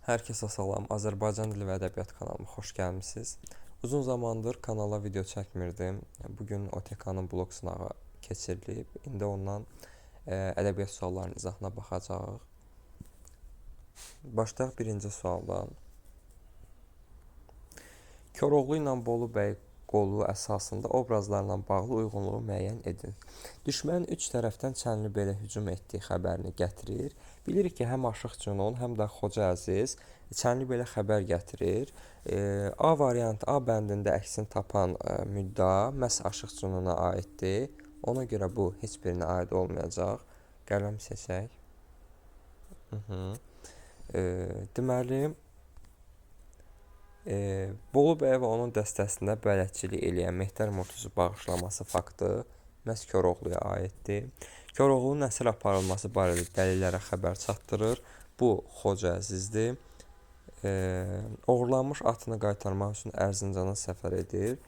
Hər kəsə salam. Azərbaycan dili və ədəbiyyat kanalıma xoş gəlmisiniz. Uzun zamandır kanala video çəkmirdim. Bugün OTK-nın blok sınağı keçirilib. İndi ondan ədəbiyyat suallarının izahına baxacağıq. Başlayaq birinci sualdan. Koroğlu ilə Bolu bəy qolu əsasında obrazlarla bağlı uyğunluğu müəyyən edin. Düşmən üç tərəfdən Çənlibelə hücum etdiyi xəbərini gətirir. Bilirik ki, həm Aşıq Cünun, həm də Xoca Əziz Çənlibelə xəbər gətirir. A variantı A bəndində əksini tapan müddəa məhz Aşıq Cünuna aiddir. Ona görə bu heç birinə aid olmayacaq. Qələm seçək. Deməli, Bolu bəyə və onun dəstəsində bələdçilik eləyən Mehdər Murtuzu bağışlaması faktı məhz Koroğluya aiddir. Koroğlunun əsir aparılması barədə dəlillərə xəbər çatdırır. Bu Xoca Əzizdir. Oğurlanmış atını qaytarmaq üçün Ərzincana səfər edir.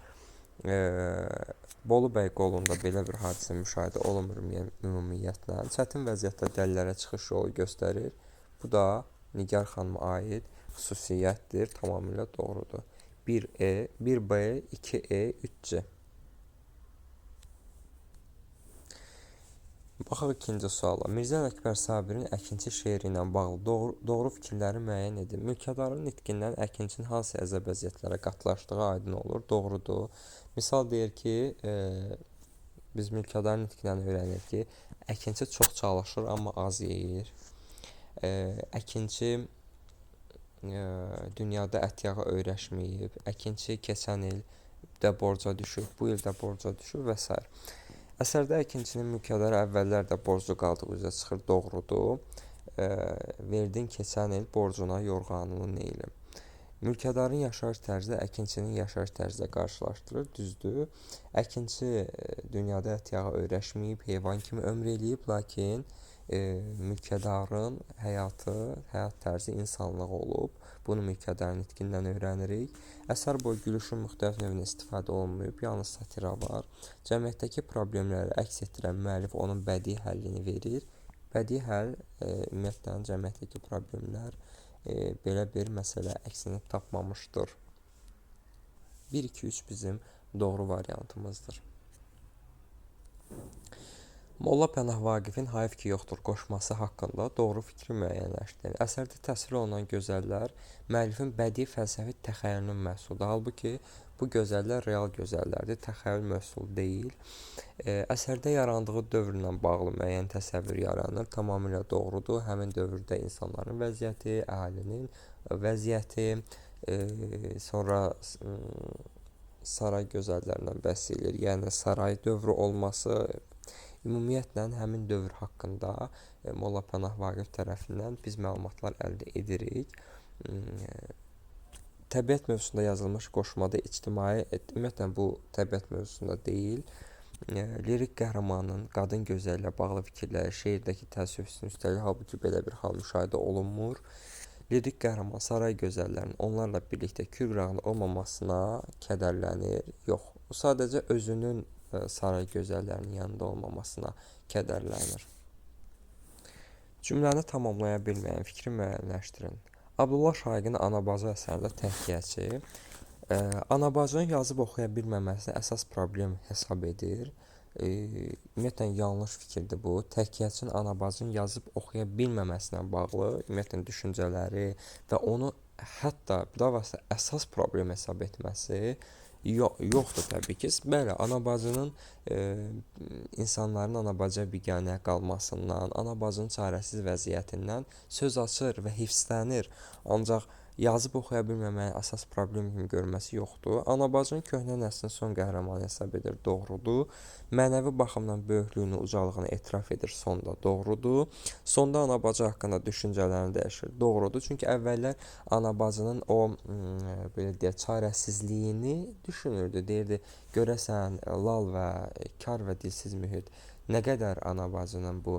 Bolu bəy qolunda belə bir hadisə müşahidə olunmur ümumiyyətlə. Çətin vəziyyətdə dəlillərə çıxış yolu göstərir. Bu da Nigar xanıma aid xüsusiyyətdir, tamamilə doğrudur. 1E, 1B, 2E, 3C. Baxaq ikinci suala. Mirzə Ələkbər Sabirin Əkinçi şeiri ilə bağlı doğru fikirləri müəyyən edin. Mülkədarın nitqindən Əkinçinin hansı əzab-əziyyətlərə qatlaşdığı aydın olur. Doğrudur. Misal deyir ki, biz mülkədarın nitqindən öyrənir ki, Əkinçi çox çalışır, amma az yeyir. Əkinçi dünyada ət yağı öyrəşməyib. Əkinçi keçən il də borca düşüb, bu il də borca düşüb və s. Əsərdə Əkinçinin mülkədara əvvəllər də borclu qaldığı üzrə çıxır, doğrudur. Verdin keçən il borcuna yorğanını neylim. Mülkədarın yaşayış tərzi Əkinçinin yaşayış tərzi ilə qarşılaşdırır, düzdür. Əkinçi dünyada ət yağı öyrəşməyib, heyvan kimi ömür eləyib, lakin mülkədarın həyat tərzi insanlıq olub. Bunu mülkədarın nitqindən öyrənirik. Əsər boyu gülüşün müxtəlif növünə istifadə olunmayıb, yalnız satira var. Cəmiyyətdəki problemləri əks etdirən müəllif onun bədii həllini verir. Bədii həll ümumiyyətlə cəmiyyətdəki problemlər belə bir məsələ əksini tapmamışdır. 1, 2, 3 bizim doğru variantımızdır. Molla Pənah Vaqifin Hayf ki yoxdur qoşması haqqında doğru fikri müəyyənləşdirin. Əsərdə təsvir olunan gözəllər müəllifin bədii fəlsəfi təxəyyülünün məhsuludur. Halbuki bu gözəllər real gözəllərdir, təxəyyül məhsulu deyil. Əsərdə yarandığı dövrlə bağlı müəyyən təsəvvür yaranır. Tamamilə doğrudur. Həmin dövrdə insanların vəziyyəti, əhalinin vəziyyəti, sonra saray gözəllərindən bəhs edilir. Yəni saray dövrü olması. Ümumiyyətlə, həmin dövr haqqında Molla Pənah Vaqif tərəfindən biz məlumatlar əldə edirik. Təbiət mövzusunda yazılmış qoşmada ictimai, ümumiyyətlə bu təbiət mövzusunda deyil, lirik qəhrəmanın qadın gözəllə bağlı fikirləri şeirdəki təəssüfsüzün üstəlik, halbuki belə bir hal müşahidə olunmur. Lirik qəhrəman saray gözəllərinin onlarla birlikdə kür qırağında olmamasına kədərlənir. Yox, o sadəcə özünün saray gözəllərinin yanında olmamasına kədərlənir. Cümləni tamamlaya bilməyən fikri müəyyənləşdirin. Abdullah Şaiqin Anabacı əsərində təhkiyəçi Anabacını yazıb oxuya bilməməsini əsas problem hesab edir. Ümumiyyətlə yanlış fikirdir bu. Təhkiyəçinin Anabacını yazıb oxuya bilməməsinə bağlı ümumiyyətlə düşüncələri və onu hətta bilavasitə əsas problem hesab etməsi yoxdur təbii ki. Bəli, anabacının insanların anabacıya biganə qalmasından, anabacının çarəsiz vəziyyətindən söz açır və hifzlənir. Ancaq yazıb oxuya bilməməyin əsas problem kimi görməsi yoxdur. Anabacının köhnə nəslin son qəhrəmanı hesab edir, doğrudur. Mənəvi baxımdan böyüklüyünü, ucalığını etiraf edir, sonda doğrudur. Sonda anabacı haqqında düşüncələrini dəyişir, doğrudur. Çünki əvvəllər anabacının o belə deyək, çarəsizliyini düşünürdü. Deyirdi, görəsən lal və kar və dilsiz mühit nə qədər anabacının bu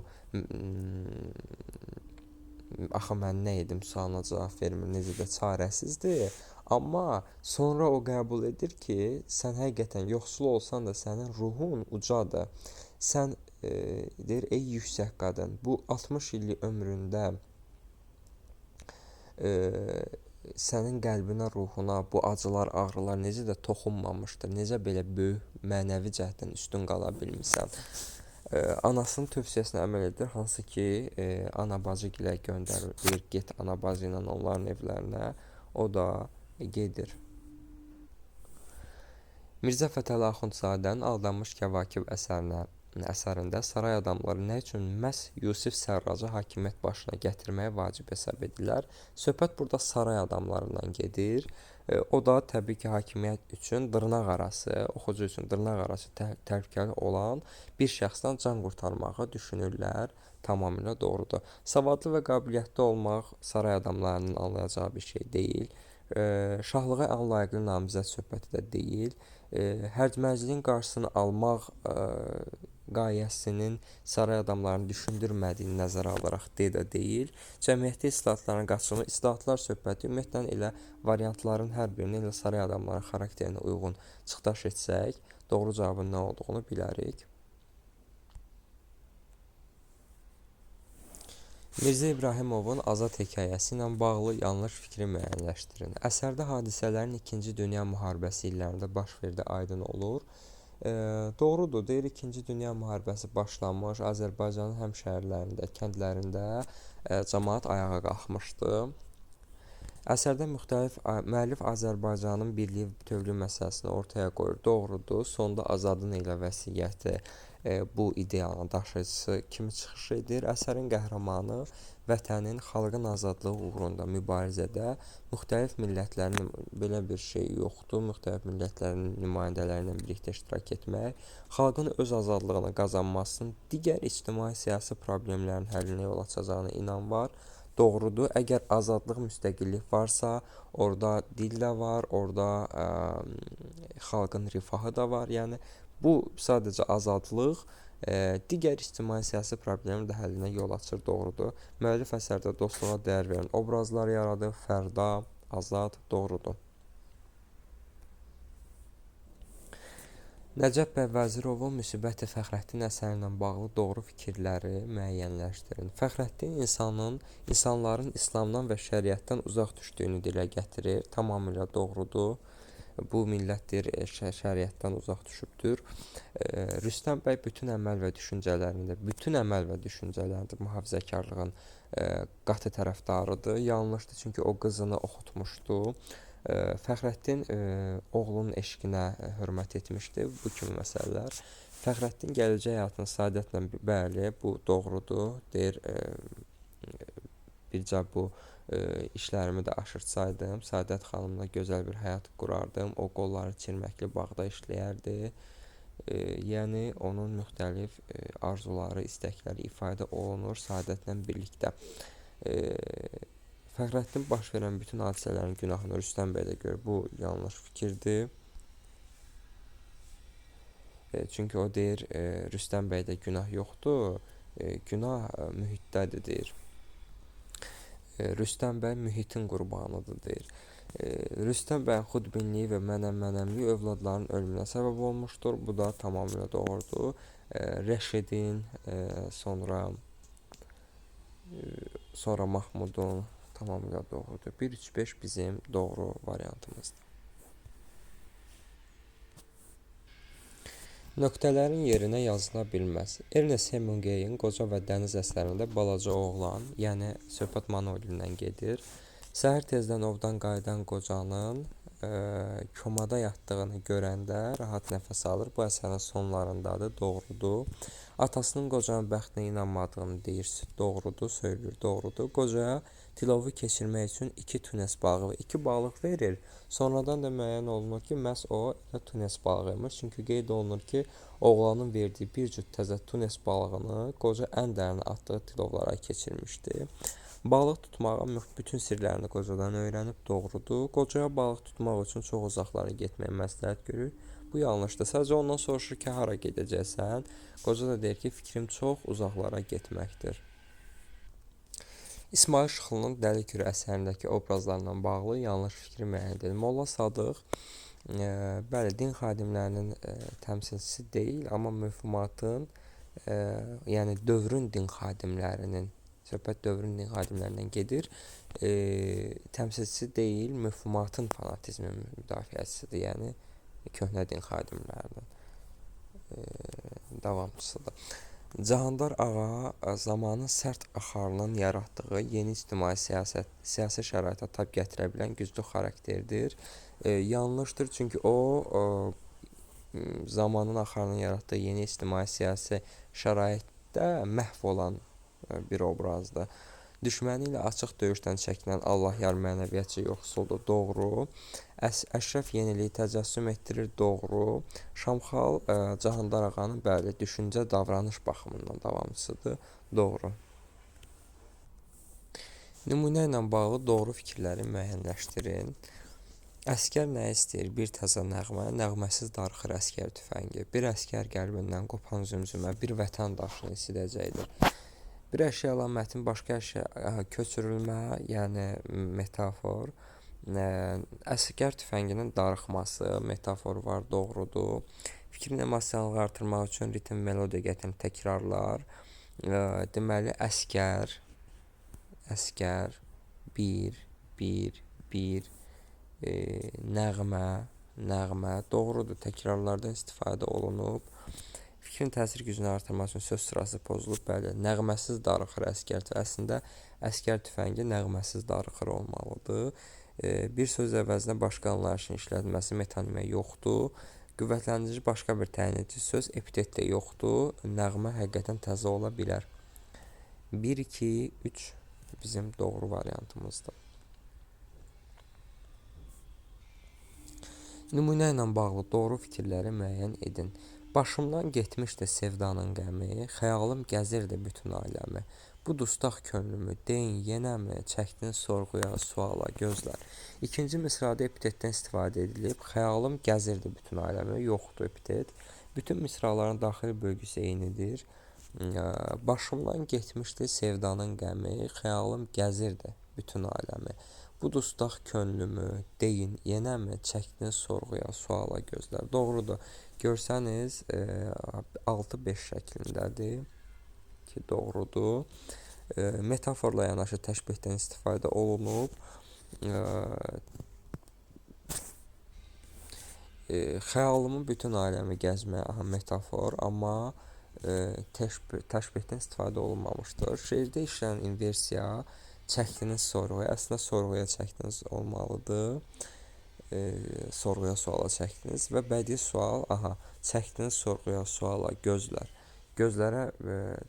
axı mən nə edim sualına cavab vermir, necə də çarəsizdir. Amma sonra o qəbul edir ki, sən həqiqətən yoxsul olsan da sənin ruhun ucadır. Sən deyir, ey yüksək qadın, bu 60 illik ömründə e, sənin qəlbinə, ruhuna bu acılar, ağrılar necə də toxunmamışdır, necə belə böyük mənəvi cəhətdən üstün qala bilmisən. Anasının tövsiyəsinə əməl edir, hansı ki, ana bacı gilə göndərir, deyir get ana bacı ilə onların evlərinə, o da gedir. Mirzə Fətəli Axundzadənin Aldanmış Kəvakib əsərində saray adamları nə üçün məhz Yusif Sərracı hakimiyyət başına gətirməyə vacib hesab edirlər? Söhbət burada saray adamlarından gedir. O da təbii ki, hakimiyyət üçün dırnaqarası, oxucu üçün dırnaqarası təhlükəli olan bir şəxsdən can qurtarmağı düşünürlər. Tamamilə doğrudur. Savadlı və qabiliyyətli olmaq saray adamlarının anlayacağı bir şey deyil. Şahlığa ən layiqli namizəd söhbəti də deyil. Hərcmərcliyin qarşısını almaq qayəsinin saray adamlarını düşündürmədiyini nəzərə alaraq də deyil. Cəmiyyətdə islahatların qaçılma, islahatlar söhbəti ümumiyyətlə elə variantların hər birini elə saray adamlarının xarakterinə uyğun çıxdaş etsək, doğru cavabın nə olduğunu bilərik. Mirzə İbrahimovun Azad hekayəsi ilə bağlı yanlış fikri müəyyənləşdirin. Əsərdə hadisələrin 2-ci Dünya müharibəsi illərində baş verdiyi aydın olur. Doğrudur, deyir 2-ci Dünya müharibəsi başlanmış, Azərbaycanın həm şəhərlərində, kəndlərində cəmaət ayağa qalxmışdı. Əsərdə müəllif Azərbaycanın birliyi bütövlüyü məsələsini ortaya qoyur. Doğrudur, sonda Azadın elə vəsiyyəti bu ideyanın daşıyıcısı kimi çıxış edir. Əsərin qəhrəmanı vətənin, xalqın azadlığı uğrunda mübarizədə müxtəlif millətlərin belə bir şey yoxdur. Müxtəlif millətlərin nümayəndələri ilə birlikdə iştirak etmək, xalqın öz azadlığını qazanmasının digər ictimai siyasi problemlərin həllinə yol açacağına inam var. Doğrudur. Əgər azadlıq, müstəqillik varsa, orada dil də var, orada xalqın rifahı da var. Yəni bu sadəcə azadlıq digər ictimai siyasi problemin də həllinə yol açır, doğrudur. Müəllif əsərdə dostluğa dəyər verən obrazlar yaradır, Fərda, Azad, doğrudur. Nəcəf bəy Vəzirovun Müsbəti Fəxrəddin əsəri ilə bağlı doğru fikirləri müəyyənləşdirin. Fəxrəddin insanların İslamdan və şəriətdən uzaq düşdüyünü dilə gətirir. Tamamilə doğrudur. Bu millətdir, şəriətdən uzaq düşübdür. Rüstəm bəy bütün əməl və düşüncələrində mühafizəkarlığın qatı tərəfdarıdır. Yanlışdır, çünki o qızını oxutmuşdu. Fəxrəddin oğlunun eşqinə hörmət etmişdi. Bu kimi məsələlər. Fəxrəddin gələcək həyatının Səadətlə, bəli, bu doğrudur. Deyir, bircə bu işlərimi də aşırtsaydım, Səadət xanımla gözəl bir həyat qurardım. O qolları çirməkli bağda işləyərdi. Yəni onun müxtəlif arzuları, istəkləri ifadə olunur Səadətlə birlikdə. Fəxrəddin baş verən bütün hadisələrin günahını Rüstəm bəy də görür. Bu yanlış fikirdir. Çünki o deyir, Rüstəm bəydə günah yoxdur, günah mühitdədir deyir. Rüstəm bəy mühitin qurbanıdır deyir. Rüstəm bəyin xudbinliyi və mənəmliyi övladların ölümünə səbəb olmuşdur. Bu da tamamilə doğrudur. Rəşidin, sonra Mahmudun tamamilə doğrudur. 1-3-5 bizim doğru variantımızdır. Nöqtələrin yerinə yazıla bilməz. Ernest Hemingway'in Qoca və Dəniz əsərində balaca oğlan, yəni söhbət Manolindən gedir. Səhər tezdən ovdan qayıdan qocanın komada yatdığını görəndə rahat nəfəs alır. Bu əsərin sonlarındadır, doğrudur. Atasının qocanın bəxtinə inanmadığını deyir, doğrudur, söylür, doğrudur. Qocaya tilovu keçirmək üçün 2 tunes balığı və 2 balıq verir. Sonradan da müəyyən olunur ki, məhz o elə tunes balığıymış. Çünki qeyd olunur ki, oğlanın verdiyi bir cüt təzə tunes balığını qoca ən dərinə atdığı tilovlara keçirmişdi. Balıq tutmağın bütün sirlərini qocadan öyrənib, doğrudur. Qocaya balıq tutmaq üçün çox uzaqlara getməyə məsləhət görür. Bu yanlışdır. Sadəcə ondan soruşur ki, hara gedəcəksən? Qoca da deyir ki, fikrim çox uzaqlara getməkdir. İsmail Şıxlının Dəli Kürə əsərindəki obrazlarla bağlı yanlış fikri müəyyən edilir. Molla Sadıq, bəli, din xadimlərinin təmsilçisi deyil, amma mövhumatın, yəni dövrün din xadimlərinin Söhbət dövrün din xadimlərindən gedir. Təmsilçisi deyil, müfhumatın fanatizmi müdafiəçisidir. Yəni köhnə din xadimlərinin davamçısıdır. Cahandar Ağa zamanın sərt axarının yaratdığı yeni ictimai siyasi şəraitə tab gətirə bilən güclü xarakterdir. Yanlışdır, çünki o zamanın axarının yaratdığı yeni ictimai siyasi şəraitdə məhv olan bir obrazdır. Düşməni ilə açıq döyüşdən çəkinən Allah yar mənəviyyatçı yoxsuldur, doğru. Əşrəf yeniliyi təcəssüm etdirir, doğru. Şamxal Cahandar Ağanın bəli, düşüncə, davranış baxımından davamçısıdır, doğru. Nümunə ilə bağlı doğru fikirləri müəyyənləşdirin. Əskər nə istəyir? Bir təzə nəğmə, nəğməsiz darıxır əskər tüfəngi. Bir əskər qəlbindən qopan zümzümə bir vətən daşını isidəcəkdir. Bir əşya əlamətin başqa əşya köçürülmə, yəni metafor. Əskər tüfənginin darıxması metaforu var, doğrudur. Fikrin emosiyanlığı artırmaq üçün ritm, melodiya gətirən təkrarlar. Deməli, əskər, bir, nəğmə, doğrudur. Təkrarlardan istifadə olunub. Fikrin təsir gücünü artırmaq üçün söz sırası pozulub, bəli. Nəğməsiz darıxır əskər. Əslində, əskər tüfəngi nəğməsiz darıxır olmalıdır. Bir söz əvəzinə başqa anlayışın işlədilməsi metonimə yoxdur. Qüvvətləndirici başqa bir təyin edici söz epitet də yoxdur. Nəğmə həqiqətən təzə ola bilər. 1, 2, 3 bizim doğru variantımızdır. Nümunə ilə bağlı doğru fikirləri müəyyən edin. Başımdan getmişdi sevdanın qəmi, xəyalım gəzirdi bütün aləmi. Bu dustaq könlümü deyin yenəmi, çəkdin sorğuya, suala, gözlər. İkinci misrada epitetdən istifadə edilib, xəyalım gəzirdi bütün aləmi, yoxdur epitet. Bütün misraların daxili bölgüsü eynidir. Başımdan getmişdi sevdanın qəmi, xəyalım gəzirdi bütün aləmi. Bu dustaq könlümü deyin yenəmi, çəkdin sorğuya, suala, gözlər. Doğrudur. Görsəniz 6-5 şəklindədir ki, doğrudur. Metaforla yanaşı təşbihdən istifadə olunub. Xəyalımın bütün aləmi gəzmək metafor, amma təşbihdən istifadə olunmamışdır. Şeirdə işlənən inversiya çəkdiniz sorğuya, əslində sorğuya çəkdiniz olmalıdır. Sorğuya, suala çəkdiniz və bədii sual, çəkdiniz sorğuya, suala, gözlər. Gözlərə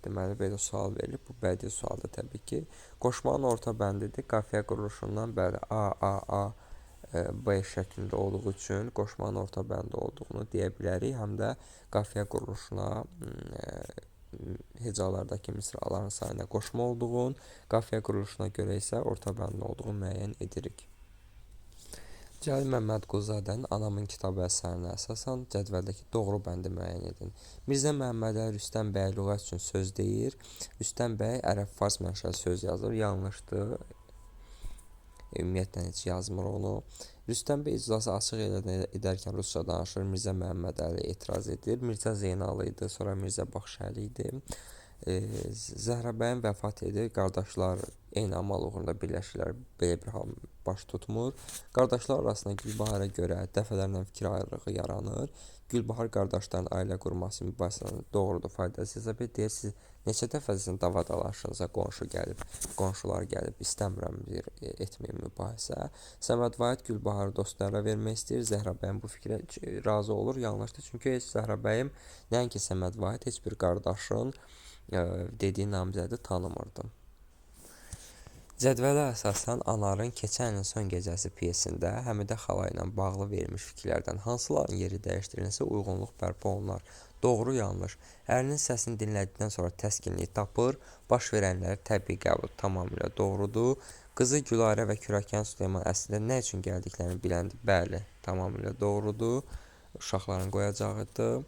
deməli belə sual verilib, bu bədii sualdır təbii ki. Qoşmanın orta bəndidir, qafiyə quruluşundan bəli A, B şəklində olduğu üçün qoşmanın orta bəndi olduğunu deyə bilərik. Həm də qafiyə quruluşuna hecalardakı misraların sayına qoşma olduğun, qafiyə quruluşuna görə isə orta bəndin olduğunu müəyyən edirik. Cəlil Məmmədquluzadənin Anamın kitabı əsərinə əsasən cədvəldəki doğru bəndi müəyyən edin. Mirzə Məhəmmədəli Rüstəm bəy lüğət üçün söz deyir. Rüstəm bəy ərəb-fars mənşəli söz yazır. Yanlışdır. Ümumiyyətlə heç yazmır onu. Rüstəm bəy iclası açıq edərkən rusca danışır. Mirzə Məhəmmədəli etiraz edir. Mirzə Zeynalı idi, sonra Mirzə Baxşəli idi. Zəhrəbəyim vəfat edir. Qardaşlar eyni amal uğrunda birləşirlər. Belə bir hal baş tutmur. Qardaşlar arasında Gülbahara görə dəfələrlə fikir ayrılığı yaranır. Gülbahar qardaşların ailə qurması mübahisəsində doğrudur, faydasız hesab edir. Siz neçə dəfə sizin davadalaşınıza qonşular gəlib istəmirəm etməyin mübahisə. Səməd Vahid Gülbaharı dostlara vermək istəyir. Zəhrabəyim bu fikrə razı olur. Yanlışdır. Çünki heç Zəhrabəyim nəinki Səməd Vahid heç bir qardaşın dediyi namizədi tanımırdı. Cədvələ əsasən Anarın Keçən ilin son gecəsi pyesində Həmidə xala ilə bağlı verilmiş fikirlərdən hansıların yeri dəyişdirilirsə uyğunluq bərpa olunar. Doğru, yanlış. Ərinin səsini dinlədikdən sonra təskinlik tapır. Baş verənləri təbii qəbul tamamilə doğrudur. Qızı Gülarə və Kürəkən Süleyman əslində nə üçün gəldiklərini biləndi. Bəli, tamamilə doğrudur. Uşaqların qoyacağıdır.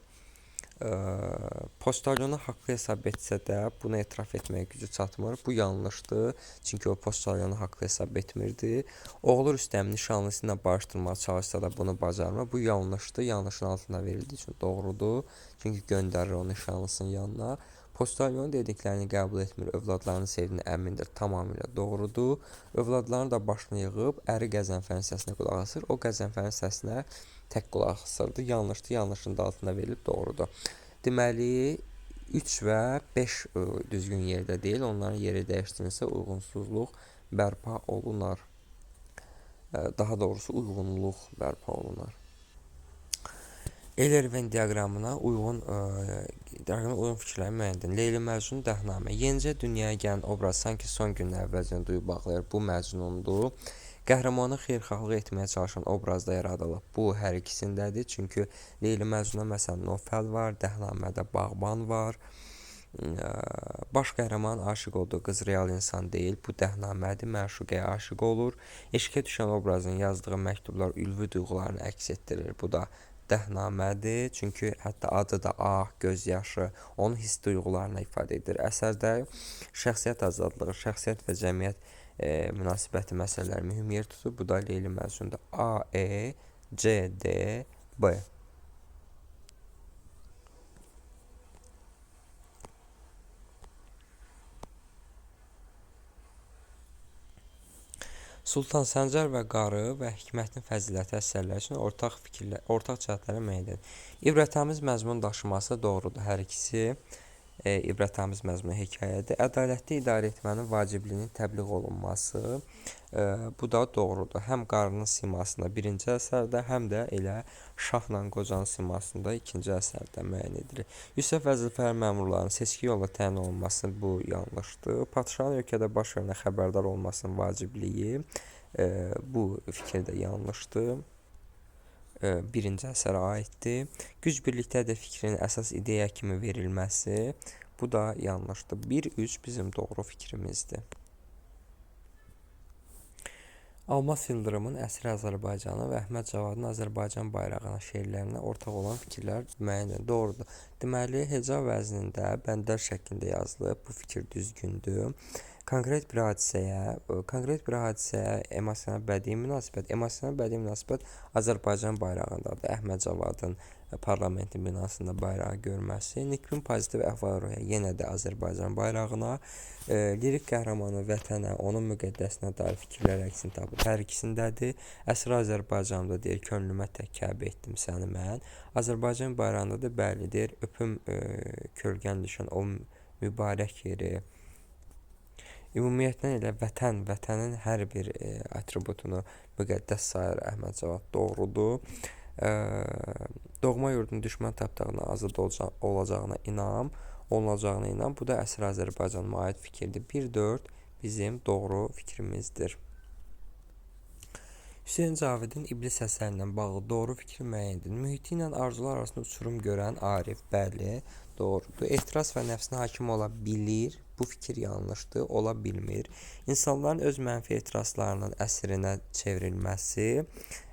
Postalyonu haqlı hesab etsə də bunu etiraf etməyə gücü çatmır. Bu yanlışdır. Çünki o postalyonu haqlı hesab etmirdi. Oğlu Rüstəmin nişanlısı ilə barışdırmağa çalışsa da bunu bacarmır. Bu yanlışdır. Yanlışın altına verildiyi üçün doğrudur. Çünki göndərir o nişanlısının yanına. Postalyon dediklərini qəbul etmir, övladlarını sevdiyinə əmindir. Tamamilə doğrudur. Övladlarını da başına yığıb əri Qəzənfərin səsinə qulaq asır. O Qəzənfərin səsinə tək qulaq asırdı. Yanlışdır, yanlışın da altına verilib doğrudur. Deməli 3 və 5 düzgün yerdə deyil. Onların yeri dəyişdirilsə uyğunsuzluq bərpa olunar. Daha doğrusu uyğunluq bərpa olunar. Eyler-Venn diaqramına uyğun fikirləri müəyyən edin. Leyli Məcnun Dəhnamə. Yenicə dünyaya gələn obraz sanki son günlər əvvəlcədən duyub ağlayır. Bu Məcnundur. Qəhrəmanı xeyirxahlıq etməyə çalışan obrazda yaradılıb. Bu hər ikisindədir. Çünki Leyli Məcnuna məsələn Nofəl var, Dəhnamədə Bağban var. Baş qəhrəman aşiq olduğu qız real insan deyil. Bu Dəhnamədir, məşuqəyə aşiq olur. Eşqə düşən obrazın yazdığı məktublar ülvi duyğularını əks etdirir. Bu da Dəhnamədir. Çünki hətta adı da ah, göz yaşı, onun hiss duyğularına ifadə edir. Əsərdə şəxsiyyət azadlığı, şəxsiyyət və cəmiyyət münasibəti məsələləri mühüm yer tutur. Bu da Leyli Məcnunda A, E, C, D, B. Sultan Səncər və Qarı və Hikmətin Fəziləti əsərləri üçün ortaq cəhətləri müəyyən edin. İbrətamiz məzmun daşıması doğrudur. Hər ikisi ibrətamiz məzmun hekayədir. Ədalətli idarə etmənin vacibliyinin təbliğ olunması bu da doğrudur. Həm Qarının simasında birinci əsərdə, həm də elə Şahla Qocanın simasında ikinci əsərdə müəyyən edilir. Yusif vəzifəli məmurların seçki yolla təyin olunması bu yanlışdır. Padşahın ölkədə baş verən xəbərdar olmasının vacibliyi bu fikir də yanlışdır. Birinci əsərə aiddir. Güc birlikdədir fikrin əsas ideya kimi verilməsi bu da yanlışdır. 1-3 bizim doğru fikrimizdir. Almas Yıldırımın Əsri Azərbaycanı və Əhməd Cavadın Azərbaycan bayrağına şeirlərinə ortaq olan fikirlər müəyyən doğrudur. Deməli, heca vəznində bəndər şəklində yazılıb. Bu fikir düzgündür. Konkret bir hadisəyə emosional bədii münasibət Azərbaycan bayrağındadır. Əhməd Cavadın parlamentin binasında bayrağı görməsi, Nikbin pozitiv əhval-ruhiyyə yenə də Azərbaycan bayrağına, lirik qəhrəmanı vətənə, onun müqəddəsinə dair fikirlər əksini tapır. Hər ikisindədir. Əsri Azərbaycanda deyir, könlümə tək Kəbə etdim səni mən. Azərbaycan bayrağında da bəli deyir, öpüm kölgən düşən o mübarək yeri. Ümumiyyətlə elə vətənin hər bir atributunu müqəddəs sayır Əhməd Cavad. Doğrudur. Doğma yurdun düşmən tapdağına azad olacağına inam. Bu da Əsri Azərbaycanıma aid fikirdir. 1-4 bizim doğru fikrimizdir. Hüseyn Cavidin İblis əsərindən bağlı doğru fikri müəyyən edin. Mühiti ilə arzular arasında uçurum görən Arif, bəli, doğrudur. Ehtiras və nəfsinə hakim ola bilir. Bu fikir yanlışdır, ola bilmir. İnsanların öz mənfi ehtiraslarının əsrinə çevrilməsi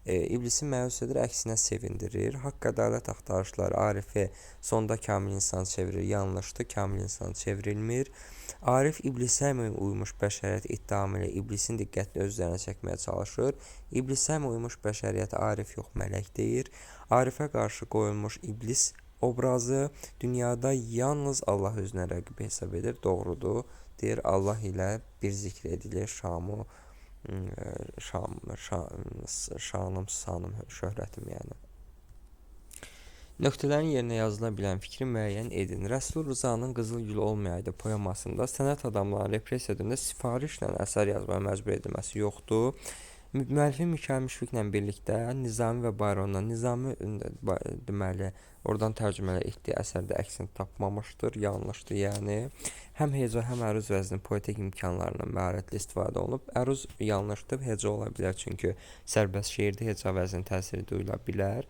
İblisi məyus edir, əksinə sevindirir. Haqq ədalət axtarışları Arifi sonda kamil insan çevirir. Yanlışdır, kamil insan çevrilmir. Arif İblisə uymuş bəşəriyyət iddiamı ilə İblisin diqqətini özlərinə çəkməyə çalışır. İblisə uymuş bəşəriyyət Arif yox, mələk deyir. Arifə qarşı qoyulmuş İblis obrazı dünyada yalnız Allah özünə rəqib hesab edir. Doğrudur. Deyir, Allah ilə bir zikr edilir. Şanım, sanım, şöhrətim yəni. Nöqtələrin yerinə yazıla bilən fikri müəyyən edin. Rəsul Rızanın Qızıl Gül olmayaydı poemasında sənət adamlarının repressiya dövründə sifarişlə əsər yazmaya məcbur edilməsi yoxdur. Müəllifin Mikail Müşfiqlə birlikdə Nizami və Bayrondan Nizami deməli oradan tərcümələr etdiyi əsərdə əksini tapmamışdır, yanlışdır. Yəni həm heca, həm əruz vəzni poetik imkanlarından məharətli istifadə olunub. Əruz yanlışdır, heca ola bilər çünki sərbəst şeirdə heca vəznin təsiri duyula bilər.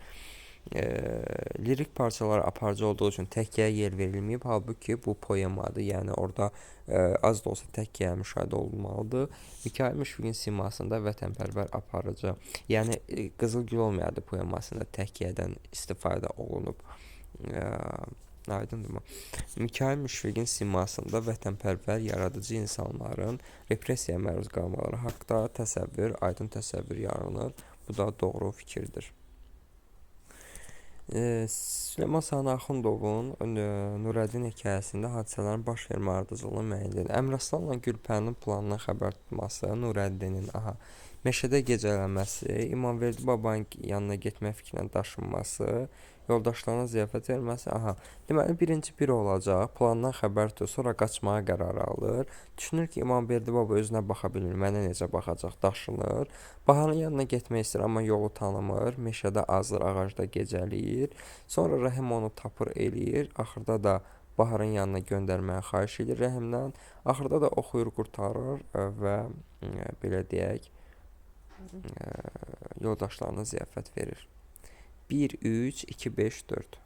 Lirik parçalar aparıcı olduğu üçün təkkiyə yer verilməyib, halbuki bu poemadır, yəni orada az da olsa təkkiyə müşahidə olunmalıdır. Mikail Müşfiqin simasında vətənpərvər aparıcı, yəni Qızıl Gül olmayaydı poemasında təkkiyədən istifadə olunub. Aydındırmı? Mikail Müşfiqin simasında vətənpərvər yaradıcı insanların repressiyaya məruz qalmaları haqqında təsəvvür, aydın təsəvvür yaranır. Bu da doğru fikirdir. Süleyman Sani Axundovun Nurəddin hekayəsində hadisələrin baş vermə ardıcıllığını müəyyən edir. Əmraslanla Gülpərinin planından xəbər tutması, Nurəddinin meşədə gecələməsi, İmamverdi babanın yanına getmək fikrinə daşınması, yoldaşlarına ziyafət verməsi. Deməli birinci biri olacaq. Plandan xəbər tutur, sonra qaçmağa qərar alır. Düşünür ki, İmamverdi baba özünə baxa bilmir, mənə necə baxacaq, daşınır. Baharın yanına getmək istəyir, amma yolu tanımır. Meşədə azır, ağacda gecələyir. Sonra Rəhim onu tapır, eləyir. Axırda da Baharın yanına göndərməyə xahiş edir Rəhimdən. Axırda da oxuyur, qurtarır və belə deyək, yoldaşlarına ziyafət verir. 1, 3, 2, 5, 4.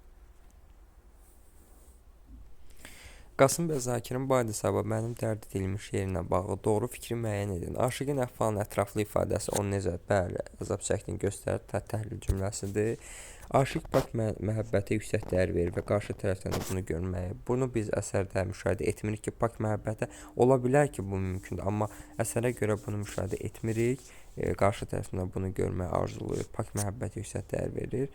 Qasım bəy Zakirin bu hadisə mənim dərd edilmiş yerinə bağlı doğru fikri müəyyən edin. Aşiqin əhvalının ətraflı ifadəsi onu necə əzab çəkdiyini göstərir, təhlil cümləsidir. Aşiq pak məhəbbətə yüksək dəyər verir və qarşı tərəfdən də bunu görməyi. Bunu biz əsərdə müşahidə etmirik ki, pak məhəbbətə ola bilər ki, bu mümkündür, amma əsərə görə bunu müşahidə etmirik. Qarşı tərəfindən bunu görməyi arzulayır, pak məhəbbətə yüksək dəyər verir.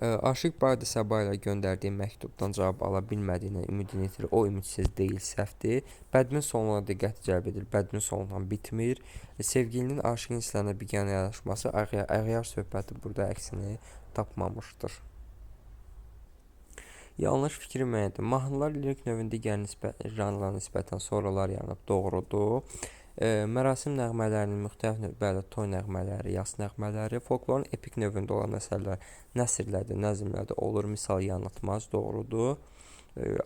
Aşiq Badi Səba ilə göndərdiyi məktubdan cavab ala bilmədiyinə ümidini itirir. O ümidsiz deyil, səhvdir. Bədmin sonuna diqqəti cəlb edir. Bədmin sonundan bitmir. Sevgilinin aşiqin hisslərinə biganə yanaşması, əğyar söhbəti burada əksini tapmamışdır. Yanlış fikri müəyyəndir. Mahnılar lirik növün digər janrlarına nisbətən sonralar yaranıb, doğrudur. Mərasim nəğmələrinin müxtəlif növbəli toy nəğmələri, yas nəğmələri, folklorun epik növündə olan əsərlər nəsrlərdə, nəzmlərdə olur, misal yanıltmaz, doğrudur.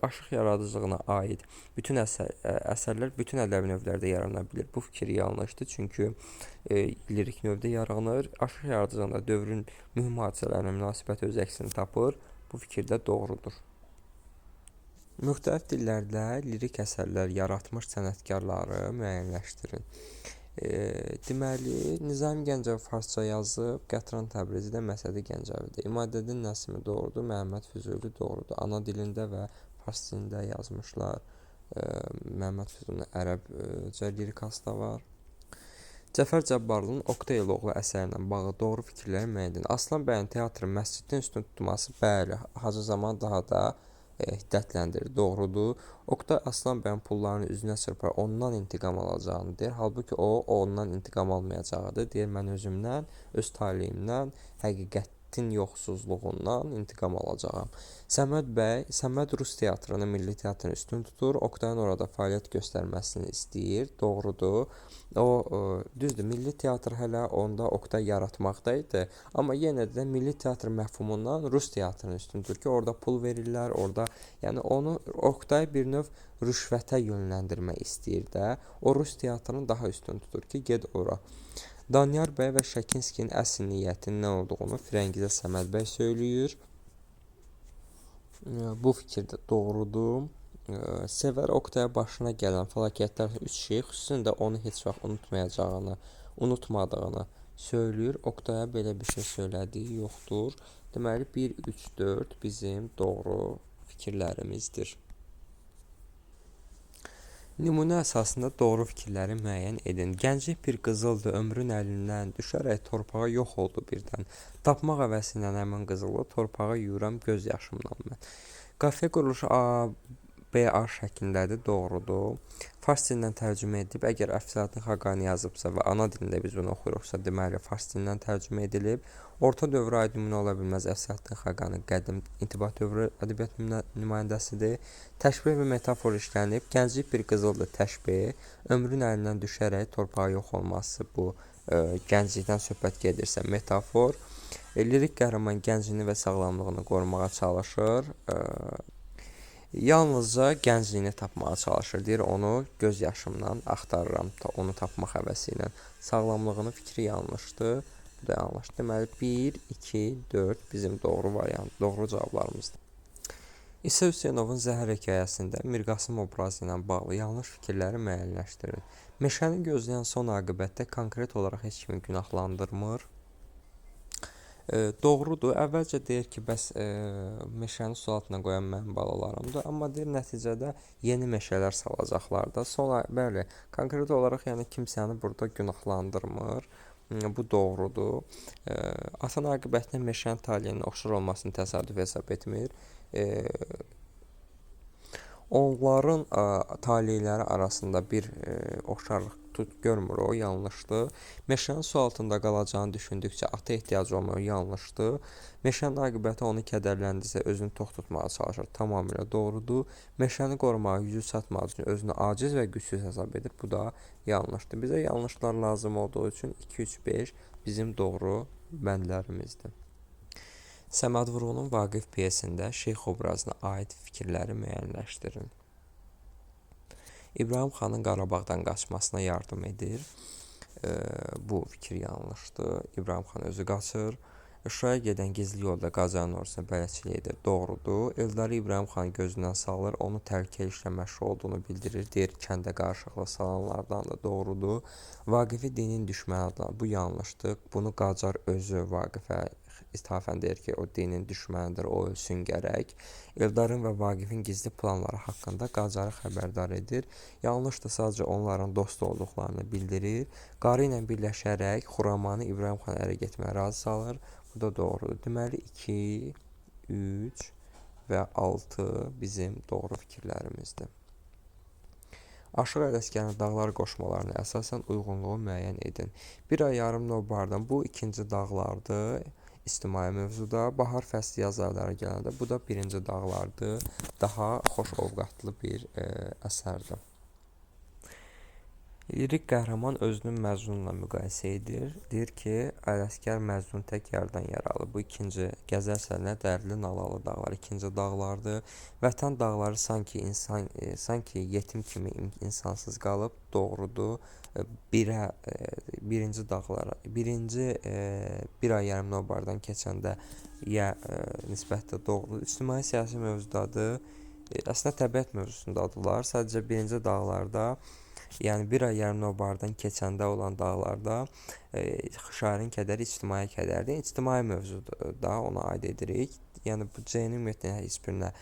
Aşıq yaradıcılığına aid bütün əsərlər bütün ədəbi növlərdə yarana bilir. Bu fikir yanlışdır, çünki lirik növdə yaranır. Aşıq yaradıcılığında dövrün mühüm hadisələrinə münasibət öz əksini tapır. Bu fikir də doğrudur. Müxtəlif dillərdə lirik əsərlər yaratmış sənətkarları müəyyənləşdirin. Deməli, Nizami Gəncəvi farsça yazıb, Qətran Təbrizi də Məsədi Gəncəvidir. İmadəddin Nəsimi doğrudur, Məhəmməd Füzuli doğrudur. Ana dilində və fars dilində yazmışlar. Məhəmməd Füzulinin ərəbcə lirikası da var. Cəfər Cabbarlının Oqtay Eloğlu əsərinə bağlı doğru fikirləri müəyyən edin. Aslan bəyin teatrın məsciddən üstün tutması, bəli, Hacı Zaman daha da hiddətləndirir, doğrudur. Oqtay Aslan bəyin pullarını üzünə çırpar, ondan intiqam alacağını deyir. Halbuki o ondan intiqam almayacağıdır. Deyir, mən özümdən, öz taleyimdən, həqiqətin yoxsuzluğundan intiqam alacağam. Səməd Rus teatrını, milli teatrını üstün tutur. Oqtayın orada fəaliyyət göstərməsini istəyir, doğrudur. Düzdür, milli teatr hələ onda Oqtay yaratmaqdaydı. Amma yenə də milli teatr məfhumundan Rus teatrını üstün tutur ki, orada pul verirlər, yəni onu Oqtay bir növ rüşvətə yönləndirmək istəyir də. O Rus teatrını daha üstün tutur ki, ged ora. Danyar bəy və Şəkinskinin əsl niyyətinin nə olduğunu Firəngizə Səməd bəy söyləyir. Bu fikir də doğrudur. Sevər Oqtaya başına gələn fəlakətlər 3 şey, xüsusən də onu heç vaxt unutmadığını söyləyir. Oqtaya belə bir şey söylədiyi yoxdur. Deməli 1, 3, 4 bizim doğru fikirlərimizdir. Nümunə əsasında doğru fikirləri müəyyən edin. Gənclik bir qızıldı, ömrün əlindən düşərək torpağa yox oldu birdən. Tapmaq həvəsi ilə həmin qızılı torpağa yuyuram göz yaşımdan mən. Qafiyə quruluşu A şəklindədir, doğrudur. Fars dilindən tərcümə edib, əgər Əfsəladdin Xaqani yazıbsa və ana dilində biz bunu oxuyuruqsa, deməli fars dilindən tərcümə edilib. Orta dövrə aid nümunə ola bilməz. Əfsəladdin Xaqani qədim intibah dövrü ədəbiyyat nümayəndəsidir. Təşbeh və metafor işlənib. Gənclik bir qızıldır, təşbeh. Ömrün əlindən düşərək torpağa yox olması, bu gənclikdən söhbət gedirsə, metafor. Lirik qəhrəman gəncliyini və sağlamlığını qorumağa çalışır. Yalnızca gəncliyini tapmağa çalışır. Deyir, onu göz yaşımdan axtarıram, onu tapmaq həvəsi ilə. Sağlamlığının fikri yanlışdır. Bu da yanlış. Deməli 1, 2, 4 bizim doğru variant, doğru cavablarımızdır. İsa Hüseynovun Zəhər hekayəsində Mirqasım obrazı ilə bağlı yanlış fikirləri müəyyənləşdirin. Meşəni gözləyən son aqibətdə konkret olaraq heç kimi günahlandırmır. Doğrudur. Əvvəlcə deyir ki, bəs meşəni su altına qoyan mənim balalarımdır. Amma deyir, nəticədə yeni meşələr salacaqlar da. Sonra, bəli, konkret olaraq yəni kimsəni burada günahlandırmır. Bu doğrudur. Asan aqibətində meşənin taleyinin oxşar olmasını təsadüf hesab etmir. Onların taleyləri arasında bir oxşarlıq görmür, o yanlışdır. Meşənin su altında qalacağını düşündükcə ata ehtiyacı olmur, yanlışdır. Meşənin aqibəti onu kədərləndirsə özünü tox tutmağa çalışır, tamamilə doğrudur. Meşəni qorumağa gücü çatmadığı üçün özünü aciz və gücsüz hesab edir, bu da yanlışdır. Bizə yanlışlar lazım olduğu üçün 2, 3, 5 bizim doğru bəndlərimizdir. Səməd Vurğunun Vaqif pyesində şeyx obrazına aid fikirləri müəyyənləşdirin. İbrahim xanın Qarabağdan qaçmasına yardım edir. Bu fikir yanlışdır. İbrahim xan özü qaçır. Şuşaya gedən gizli yolda Qacarın ordusuna bələdçilik edir. Doğrudur. Eldarı İbrahim xan gözündən salır, onu təhlükə işlə məşğul olduğunu bildirir. Deyir, kəndə qarışıqlıq salanlardan da doğrudur. Vaqifi dinin düşməni adlanır. Bu yanlışdır. Bunu Qacar özü Vaqifə istinafen deyir ki, o dinin düşmənidir, o ölsün gərək. Eldarın və Vaqifin gizli planları haqqında Qacarı xəbərdar edir. Yanlışdır, sadəcə onların dost olduqlarını bildirir. Qarı ilə birləşərək Xuramanı İbrahim xan ərə getməyə razı salır. Bu da doğrudur. Deməli 2, 3 və 6 bizim doğru fikirlərimizdir. Aşıq Ələsgərin dağlar qoşmalarına əsasən uyğunluğu müəyyən edin. Bir ay yarım nobardan bu ikinci dağlardır. İctimai mövzuda bahar fəsli yaz ayları gələndə bu da birinci dağlardır. Daha xoş ovqatlı bir əsərdir. Lirik qəhrəman özünün Məzmunla müqayisə edir. Deyir ki, Ələsgər Məzmun tək yerdən yaralı. Bu ikinci qəzəl əsərinə Dərli Nalalı dağlar ikinci dağlardır. Vətən dağları sanki yetim kimi insansız qalıb, doğrudur. Birinci dağlara, bir ay yarım nobardan keçəndə nisbətdə doğrudur. İctimai siyasi mövzudadır. Əslində təbiət mövzusundadırlar. Sadəcə birinci dağlarda, yəni bir ay yarım nobardan keçəndə olan dağlarda şairin kədəri ictimai kədərdir. İctimai mövzuda ona aid edirik. Yəni bu C-nin ümumiyyətlə heç birinə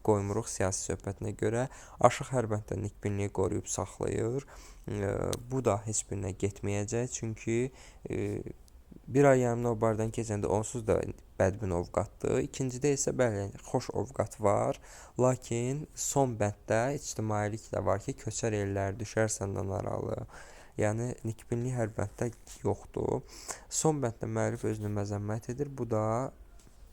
qoymuruq siyasi söhbətinə görə. Aşıq hər bənddə nikbinliyi qoruyub saxlayır. Bu da heç birinə getməyəcək. Çünki bir ay yarım nobardan keçəndə onsuz da bədbin ovqatdır. İkincidə isə bəli, xoş ovqat var. Lakin son bənddə ictimailik də var ki, köçər ellər düşər səndən aralı. Yəni nikbinlik hər bənddə yoxdur. Son bənddə müəllif özünü məzəmmət edir. Bu da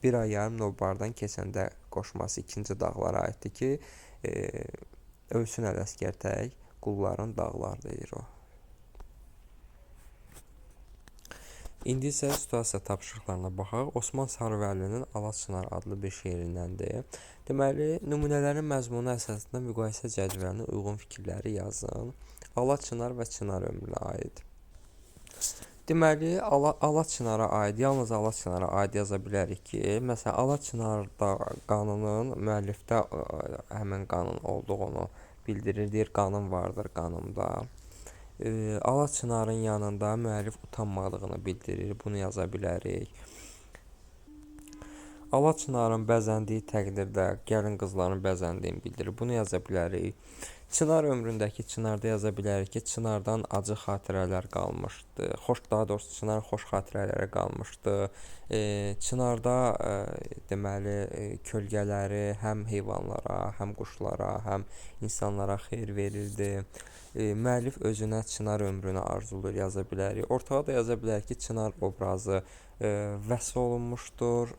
bir ay yarım nobardan keçəndə qoşması ikinci dağlara aiddir ki, ölsün Ələsgər tək, qulların dağlar deyir o. İndi isə situasiya tapşırıqlarına baxaq. Osman Sarıvəlinin Alaçınar adlı bir şeirindəndir. Deməli, nümunələrin məzmunu əsasında müqayisə cədvəlinə uyğun fikirləri yazın. Alaçınar və Çınar ömrünə aid. Deməli, Alaçınara aid, yalnız Alaçınara aid yaza bilərik ki, məsələn, Alaçınarda qanının müəllifdə həmin qanun olduğunu bildirir. Deyir, qanun vardır qanımda. Alaçınarın yanında müəllif utanmadığını bildirir. Bunu yaza bilərik. Alaçınarın bəzəndiyi təqdirdə gəlin qızların bəzəndiyini bildirir. Bunu yaza bilərik. Çınar ömründəki Çınarda yaza bilərik ki, Çınardan acı xatirələr qalmışdı. Daha doğrusu Çınar xoş xatirələrə qalmışdı. Çınarda deməli kölgələri həm heyvanlara, həm quşlara, həm insanlara xeyir verirdi. Müəllif özünə Çınar ömrünü arzulayır, yaza bilərik. Ortağa da yaza bilərik ki, Çınar obrazı vəsf olunmuşdur.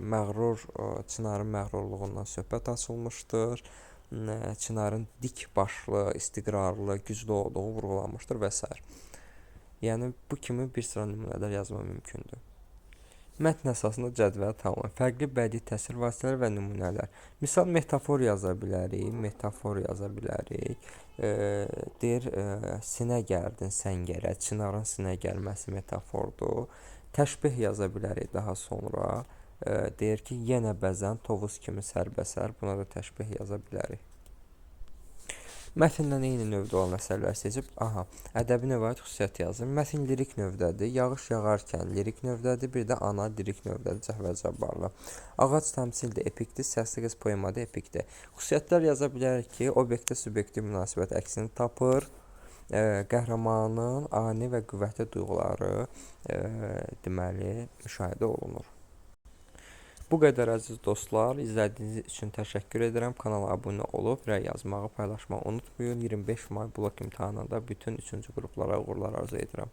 Məğrur, Çınarın məğrurluğundan söhbət açılmışdır. Çınarın dik başlı, istiqrarlı, güclü olduğu vurğulanmışdır və s. Yəni, bu kimi bir sıra nümunələr yazmaq mümkündür. Mətn əsasında cədvələ tamamlayın. Fərqli bədii təsvir vasitələri və nümunələr. Misal, metafor yaza bilərik. Deyir, sinə gərdin səngərə, Çınarın sinə gəlməsi metafordur. Təşbih yaza bilərik daha sonra. Deyir ki, yenə bəzən tovuz kimi sərbəsər, buna da təşbih yaza bilərik. Mətndən eyni növdə olan əsərlər seçib, ədəbi növə aid xüsusiyyət yazın. Mətn lirik növdədir, yağış yağarkən lirik növdədir, bir də ana lirik növdədir, Cəhvəl Cabbarlı. Ağac təmsildir, epikdir, Səsli qız poemadır, epikdir. Xüsusiyyətlər yaza bilərik ki, obyektə subyektiv münasibət əksini tapır. qəhrəmanın ani və qüvvətli duyğuları deməli müşahidə olunur. Bu qədər əziz dostlar, izlədiyiniz üçün təşəkkür edirəm. Kanala abunə olub, rəy yazmağı, paylaşmağı unutmayın. 25 may blok imtahanında bütün 3-cü qruplara uğurlar arzu edirəm.